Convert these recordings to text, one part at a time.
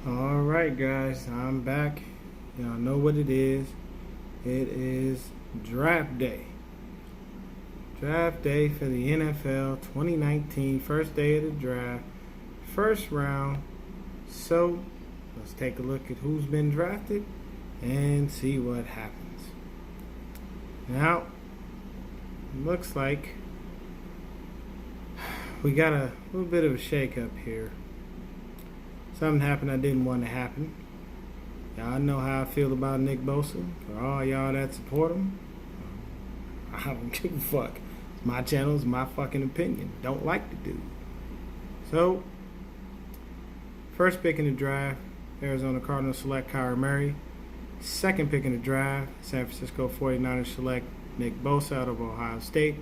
Alright guys, I'm back. Y'all know what it is. It is draft day. Draft day for the NFL 2019. First day of the draft. First round. So, let's take a look at who's been drafted and see what happens. Now, looks like we got a little bit of a shake-up here. Something happened I didn't want to happen. Y'all know how I feel about Nick Bosa. For all y'all that support him, I don't give a fuck. It's my channel, it's my fucking opinion. Don't like the dude. So, first pick in the draft, Arizona Cardinals select Kyler Murray. Second pick in the draft, San Francisco 49ers select Nick Bosa out of Ohio State.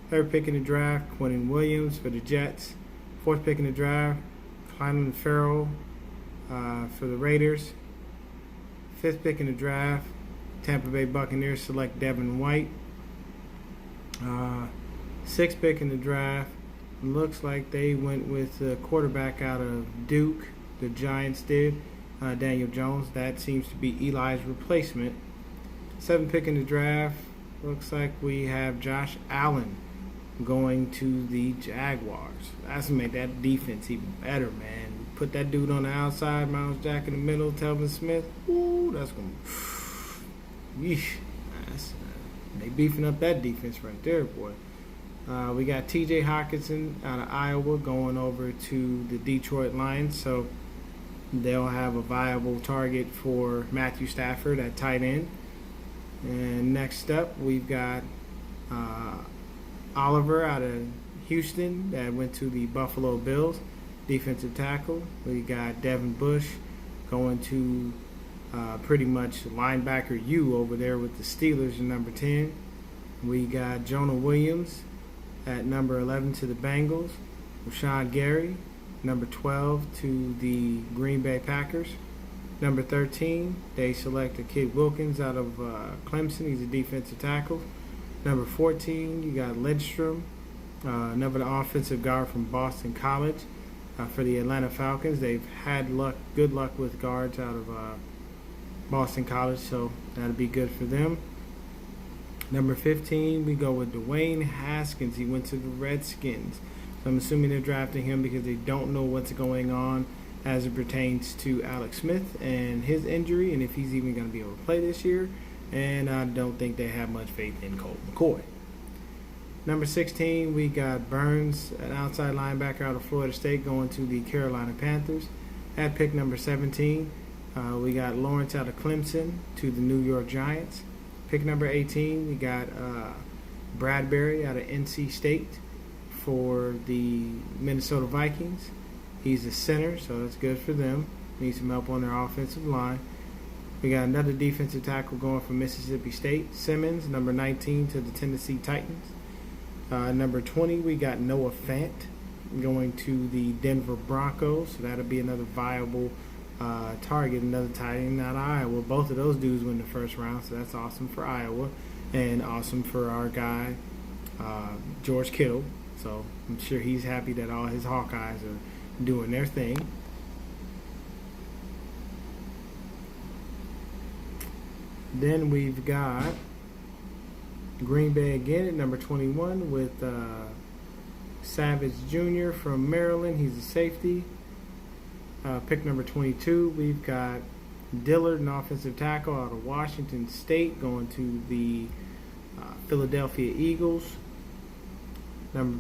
Third pick in the draft, Quinnen Williams for the Jets. Fourth pick in the draft, Clelin Ferrell for the Raiders. Fifth pick in the draft, Tampa Bay Buccaneers select Devin White. Sixth pick in the draft, looks like they went with the quarterback out of Duke. The Giants did, Daniel Jones. That seems to be Eli's replacement. Seventh pick in the draft, looks like we have Josh Allen going to the Jaguars. That's gonna make that defense even better, man. Put that dude on the outside, Miles Jack in the middle, Telvin Smith. Ooh, that's gonna. Yeesh. They beefing up that defense right there, boy. We got T.J. Hockenson out of Iowa going over to the Detroit Lions, so they'll have a viable target for Matthew Stafford at tight end. And next up, we've got Oliver out of Houston that went to the Buffalo Bills, defensive tackle. We got Devin Bush going to pretty much linebacker U over there with the Steelers in number 10. We got Jonah Williams at number 11 to the Bengals. Rashawn Gary, number 12 to the Green Bay Packers. Number 13, they selected Kid Wilkins out of Clemson. He's a defensive tackle. Number 14, you got Lidstrom, another offensive guard from Boston College for the Atlanta Falcons. They've had good luck with guards out of Boston College, so that'll be good for them. Number 15, we go with Dwayne Haskins. He went to the Redskins. So I'm assuming they're drafting him because they don't know what's going on as it pertains to Alex Smith and his injury, and if he's even going to be able to play this year. And I don't think they have much faith in Colt McCoy. Number 16, we got Burns, an outside linebacker out of Florida State, going to the Carolina Panthers. At pick number 17, we got Lawrence out of Clemson to the New York Giants. Pick number 18, we got Bradbury out of NC State for the Minnesota Vikings. He's a center, so that's good for them. Need some help on their offensive line. We got another defensive tackle going from Mississippi State, Simmons, number 19 to the Tennessee Titans. Number 20, we got Noah Fant going to the Denver Broncos, so that'll be another viable target, another tight end out of Iowa. Both of those dudes win the first round, so that's awesome for Iowa and awesome for our guy, George Kittle. So I'm sure he's happy that all his Hawkeyes are doing their thing. Then we've got Green Bay again at number 21 with Savage Jr. from Maryland. He's a safety. Pick number 22, we've got Dillard, an offensive tackle out of Washington State, going to the Philadelphia Eagles.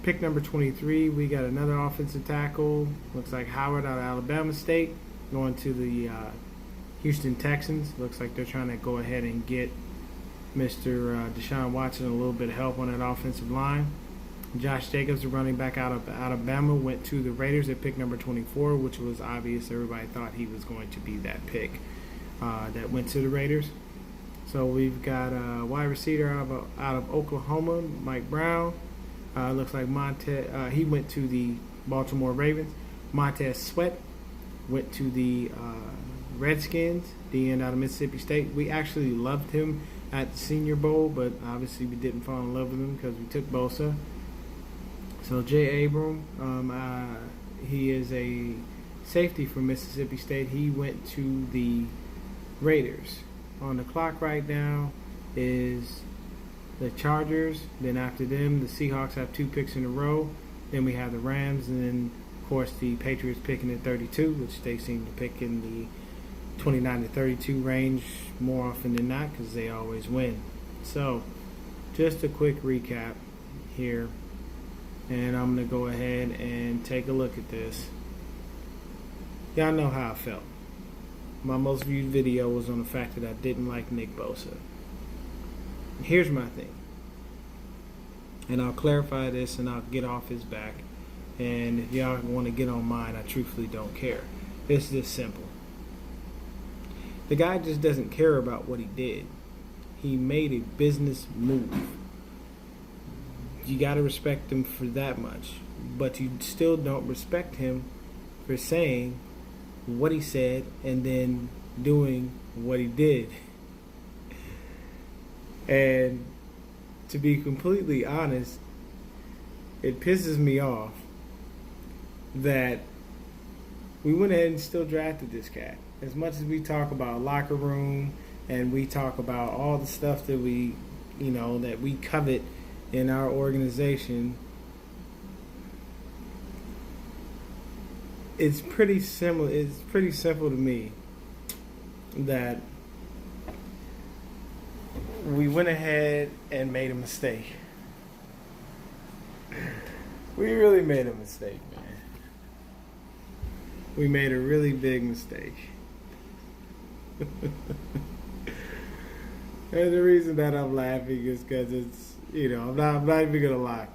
Pick number 23, we got another offensive tackle. Looks like Howard out of Alabama State, going to the Houston Texans. Looks like they're trying to go ahead and get Mr. Deshaun Watson a little bit of help on that offensive line. Josh Jacobs, the running back out of Alabama, went to the Raiders at pick number 24, which was obvious. Everybody thought he was going to be that pick that went to the Raiders. So we've got a wide receiver out of Oklahoma, Mike Brown. Looks like he went to the Baltimore Ravens. Montez Sweat went to the Redskins, the end out of Mississippi State. We actually loved him at the Senior Bowl, but obviously we didn't fall in love with him because we took Bosa. So Jay Abram, he is a safety for Mississippi State. He went to the Raiders. On the clock right now is the Chargers. Then after them, the Seahawks have 2 picks in a row. Then we have the Rams, and then of course the Patriots picking at 32, which they seem to pick in the 29 to 32 range more often than not because they always win. So, just a quick recap here, and I'm going to go ahead and take a look at this. Y'all know how I felt. My most viewed video was on the fact that I didn't like Nick Bosa. Here's my thing, and I'll clarify this and I'll get off his back, and if y'all want to get on mine, I truthfully don't care. It's just simple. The guy just doesn't care about what he did. He made a business move. You got to respect him for that much, but you still don't respect him for saying what he said and then doing what he did. And to be completely honest, it pisses me off that we went ahead and still drafted this cat. As much as we talk about locker room and we talk about all the stuff that we, that we covet in our organization, it's pretty similar. It's pretty simple to me that we went ahead and made a mistake. We really made a mistake, man. We made a really big mistake. And the reason that I'm laughing is because it's, I'm not even gonna lie.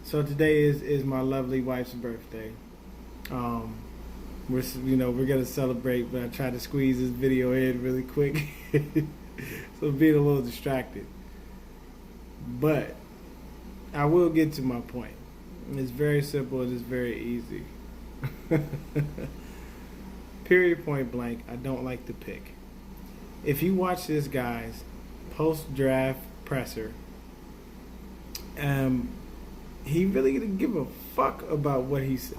So today is my lovely wife's birthday. We're gonna celebrate, but I tried to squeeze this video in really quick, so being a little distracted. But I will get to my point. It's very simple and it's very easy. Period, point blank. I don't like the pick. If you watch this guy's post-draft presser, he really didn't give a fuck about what he said.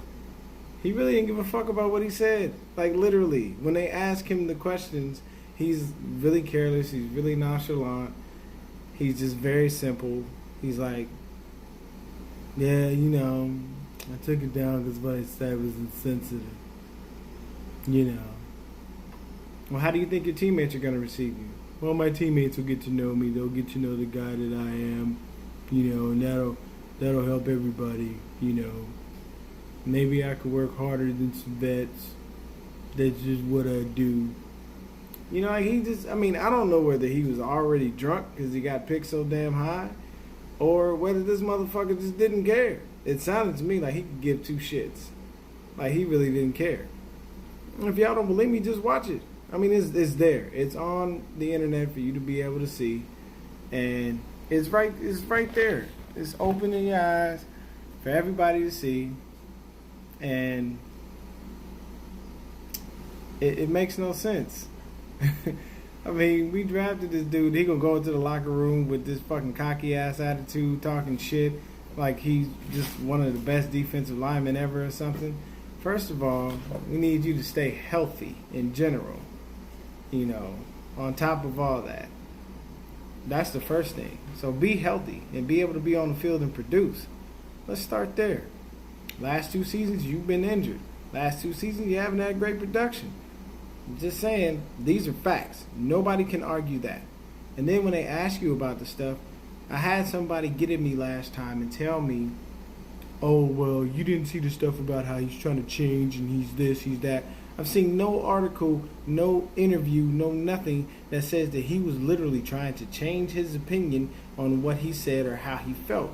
He really didn't give a fuck about what he said. Like, literally. When they ask him the questions, he's really careless. He's really nonchalant. He's just very simple. He's like, yeah, I took it down because what I said was insensitive. Well, how do you think your teammates are going to receive you? Well, my teammates will get to know me. They'll get to know the guy that I am, and that'll help everybody, Maybe I could work harder than some vets. That's just what I do. I don't know whether he was already drunk because he got picked so damn high, or whether this motherfucker just didn't care. It sounded to me like he could give 2 shits. Like, he really didn't care. And if y'all don't believe me, just watch it. It's there. It's on the internet for you to be able to see. And it's right there. It's open in your eyes for everybody to see. And it makes no sense. We drafted this dude. He gonna go into the locker room with this fucking cocky ass attitude, talking shit like he's just one of the best defensive linemen ever or something. First of all, we need you to stay healthy in general. On top of all that. That's the first thing. So be healthy and be able to be on the field and produce. Let's start there. Last 2 seasons, you've been injured. Last 2 seasons, you haven't had great production. I'm just saying, these are facts. Nobody can argue that. And then when they ask you about the stuff, I had somebody get at me last time and tell me, oh, well, you didn't see the stuff about how he's trying to change and he's this, he's that. I've seen no article, no interview, no nothing that says that he was literally trying to change his opinion on what he said or how he felt.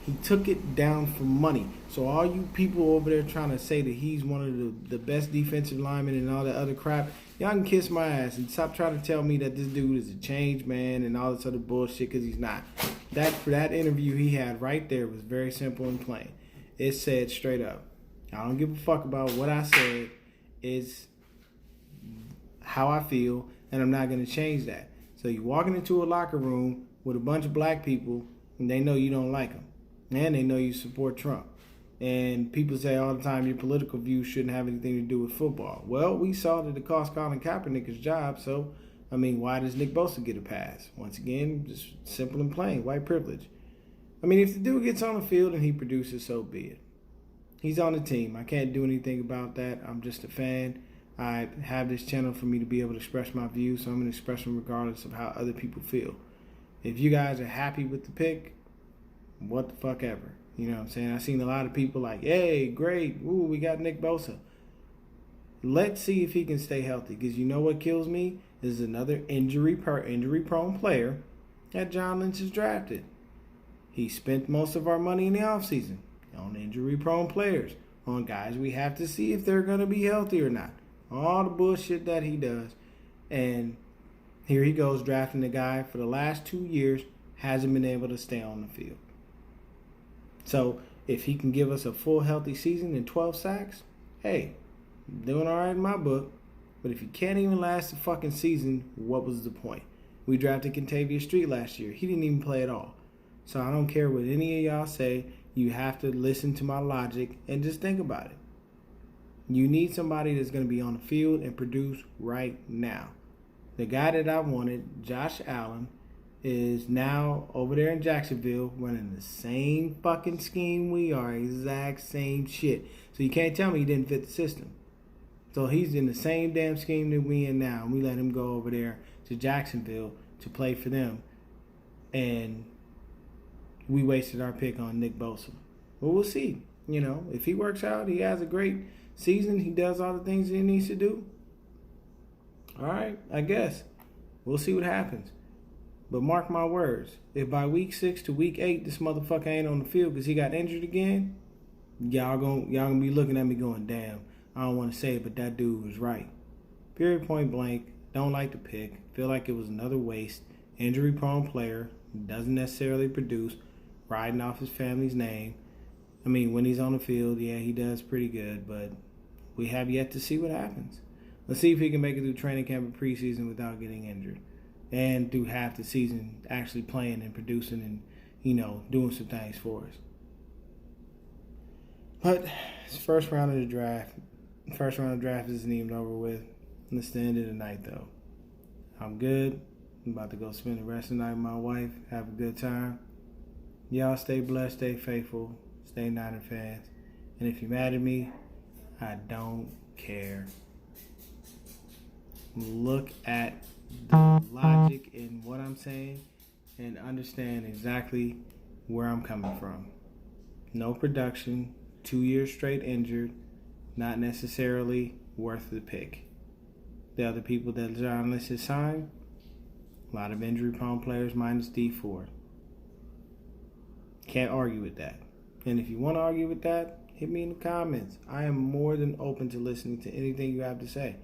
He took it down for money. So all you people over there trying to say that he's one of the best defensive linemen and all that other crap, y'all can kiss my ass and stop trying to tell me that this dude is a changed man and all this other bullshit, because he's not. That interview he had right there was very simple and plain. It said straight up, I don't give a fuck about what I said. It's how I feel, and I'm not going to change that. So you're walking into a locker room with a bunch of black people, and they know you don't like them, and they know you support Trump. And people say all the time your political views shouldn't have anything to do with football. Well, we saw that it cost Colin Kaepernick his job, so I mean, why does Nick Bosa get a pass? Once again, just simple and plain, white privilege. I mean, if the dude gets on the field and he produces, so be it. He's on the team. I can't do anything about that. I'm just a fan. I have this channel for me to be able to express my views, so I'm going to express them regardless of how other people feel. If you guys are happy with the pick, what the fuck ever. You know what I'm saying? I've seen a lot of people like, hey, great. Ooh, we got Nick Bosa. Let's see if he can stay healthy. Because you know what kills me? Is another injury-prone player that John Lynch has drafted. He spent most of our money in the offseason on injury-prone players, on guys we have to see if they're going to be healthy or not. All the bullshit that he does. And here he goes drafting a guy for the last 2 years, hasn't been able to stay on the field. So if he can give us a full healthy season and 12 sacks, hey, doing all right in my book. But if he can't even last the fucking season, what was the point? We drafted Kentavious Street last year. He didn't even play at all. So I don't care what any of y'all say. You have to listen to my logic and just think about it. You need somebody that's going to be on the field and produce right now. The guy that I wanted, Josh Allen, is now over there in Jacksonville running the same fucking scheme we are. Exact same shit. So you can't tell me he didn't fit the system. So he's in the same damn scheme that we in now. And we let him go over there to Jacksonville to play for them. And we wasted our pick on Nick Bosa. Well, we'll see. You know, if he works out, he has a great season, he does all the things that he needs to do. All right, I guess. We'll see what happens. But mark my words, if by week 6 to week 8 this motherfucker ain't on the field because he got injured again, y'all gonna be looking at me going, damn, I don't want to say it, but that dude was right. Period, point blank. Don't like the pick. Feel like it was another waste. Injury-prone player. Doesn't necessarily produce. Riding off his family's name. I mean, when he's on the field, yeah, he does pretty good, but we have yet to see what happens. Let's see if he can make it through training camp and preseason without getting injured. And through half the season actually playing and producing and, you know, doing some things for us. But it's first round of the draft. First round of the draft isn't even over with. And it's the end of the night, though. I'm good. I'm about to go spend the rest of the night with my wife. Have a good time. Y'all stay blessed, stay faithful, stay Niner fans. And if you're mad at me, I don't care. Look at the logic in what I'm saying and understand exactly where I'm coming from. No production, 2 years straight injured, not necessarily worth the pick. The other people that John Lynch has signed, a lot of injury-prone players minus D Ford. Can't argue with that. And if you want to argue with that, hit me in the comments. I am more than open to listening to anything you have to say.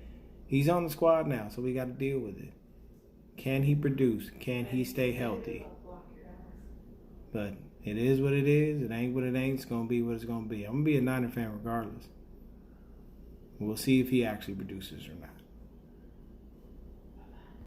He's on the squad now, so we got to deal with it. Can he produce? Can he stay healthy? But it is what it is. It ain't what it ain't. It's going to be what it's going to be. I'm going to be a Niner fan regardless. We'll see if he actually produces or not.